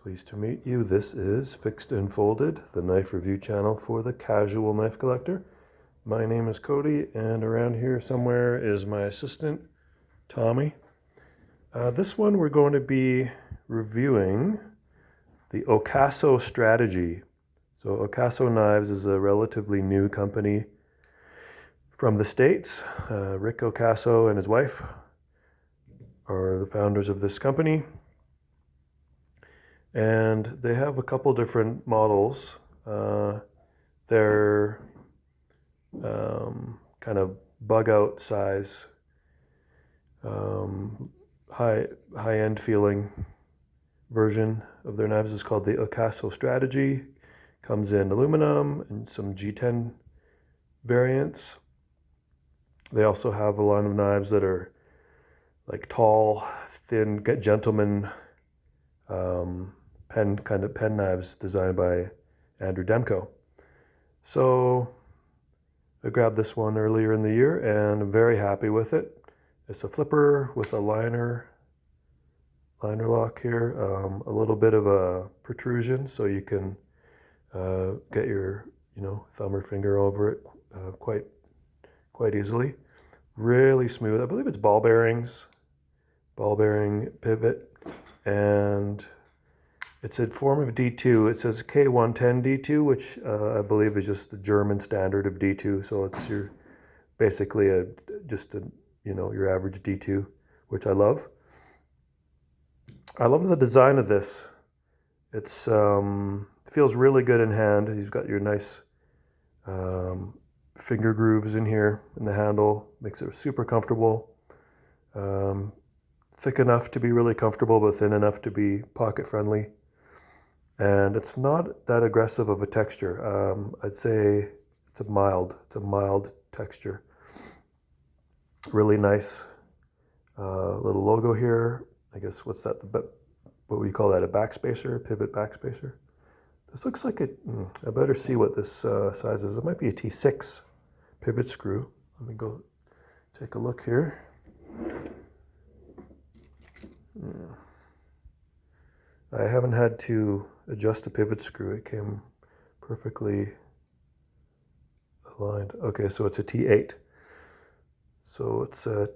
Pleased to meet you. This is Fixed and Folded, the knife review channel for the casual knife collector. My name is Cody, and around here somewhere is my assistant, Tommy. This one we're going to be reviewing the Ocaso Strategy. So Ocaso Knives is a relatively new company from the States. Rick Ocaso and his wife are the founders of this company. And they have a couple different models. They're kind of bug out size, high-end feeling version of their knives is called the Ocaso Strategy. Comes in aluminum and some G10 variants. They also have a line of knives that are like tall, thin, gentleman pen knives designed by Andrew Demko. So I grabbed this one earlier in the year and I'm very happy with it. It's a flipper with a liner lock here, a little bit of a protrusion so you can get your thumb or finger over it quite easily. Really smooth. I believe it's ball bearing pivot, and it's in form of D2. It says K110 D2, which I believe is just the German standard of D2. So it's basically your average D2, which I love. I love the design of this. It feels really good in hand. You've got your nice finger grooves in here in the handle. Makes it super comfortable. Thick enough to be really comfortable, but thin enough to be pocket friendly. And it's not that aggressive of a texture. I'd say it's a mild texture. Really nice little logo here. I guess what's that? What would you call that? A backspacer, pivot backspacer. This looks like it. I better see what this size is. It might be a T6 pivot screw. Let me go take a look here. I haven't had to adjust a pivot screw. It came perfectly aligned. Okay, so it's a T8. So it's a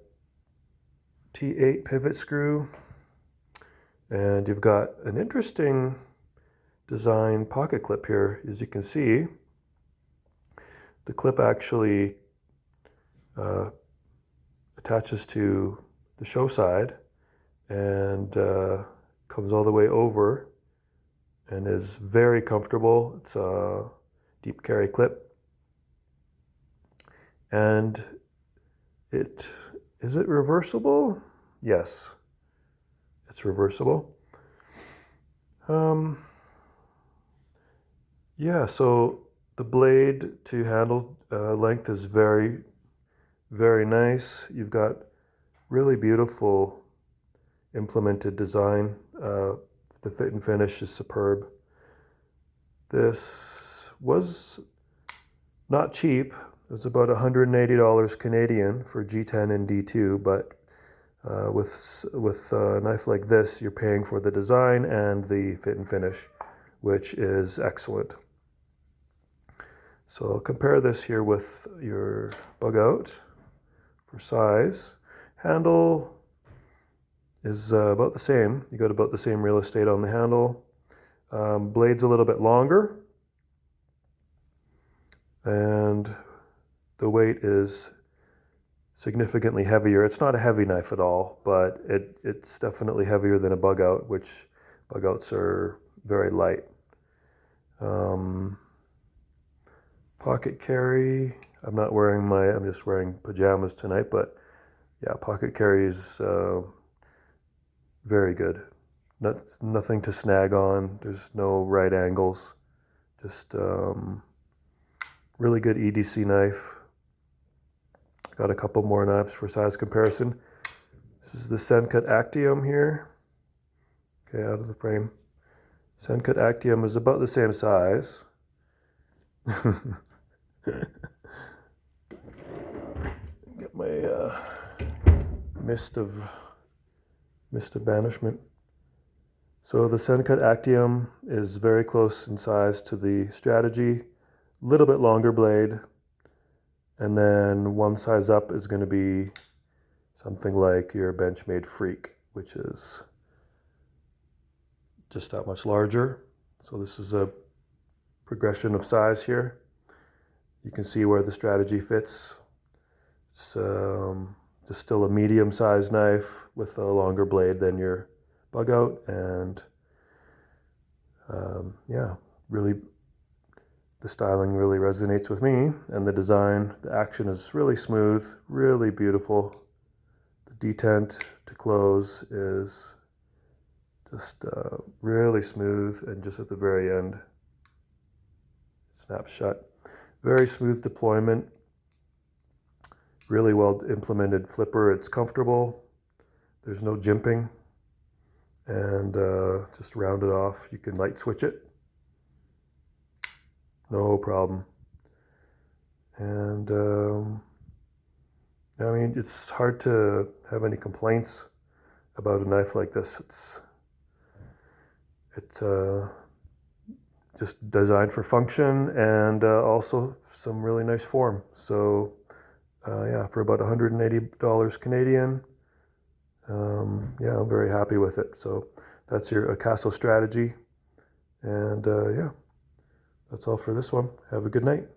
T8 pivot screw. And you've got an interesting design pocket clip here. As you can see, the clip actually attaches to the show side and comes all the way over and is very comfortable. It's a deep carry clip. And is it reversible? Yes, it's reversible. Yeah, so the blade to handle length is very, very nice. You've got really beautiful implemented design. The fit and finish is superb. This was not cheap. It was about $180 Canadian for G10 and D2, but with a knife like this, you're paying for the design and the fit and finish, which is excellent. So I'll compare this here with your bug out for size. Handle is about the same. You got about the same real estate on the handle. Blade's a little bit longer, and the weight is significantly heavier. It's not a heavy knife at all, but it's definitely heavier than a bug out, which bug outs are very light. Pocket carry. I'm just wearing pajamas tonight, but yeah, pocket carry is very good. Nothing to snag on. There's no right angles. Just really good EDC knife. Got a couple more knives for size comparison. This is the Sencut Actium here. Okay, out of the frame. Sencut Actium is about the same size. Get my mist of banishment. So the Sencut Actium is very close in size to the Strategy, a little bit longer blade, and then one size up is going to be something like your Benchmade Freak, which is just that much larger. So this is a progression of size here. You can see where the Strategy fits. It's just still a medium-sized knife with a longer blade than your bug out, and yeah, really the styling really resonates with me, and the design, the action is really smooth, really beautiful. The detent to close is just really smooth, and just at the very end, snaps shut. Very smooth deployment, really well implemented flipper. It's comfortable, there's no jimping, and just round it off. You can light switch it, no problem. And I mean, it's hard to have any complaints about a knife like this. It's just designed for function, and also some really nice form. So yeah, for about $180 Canadian, yeah, I'm very happy with it. So that's your Ocaso Strategy, and yeah, that's all for this one. Have a good night.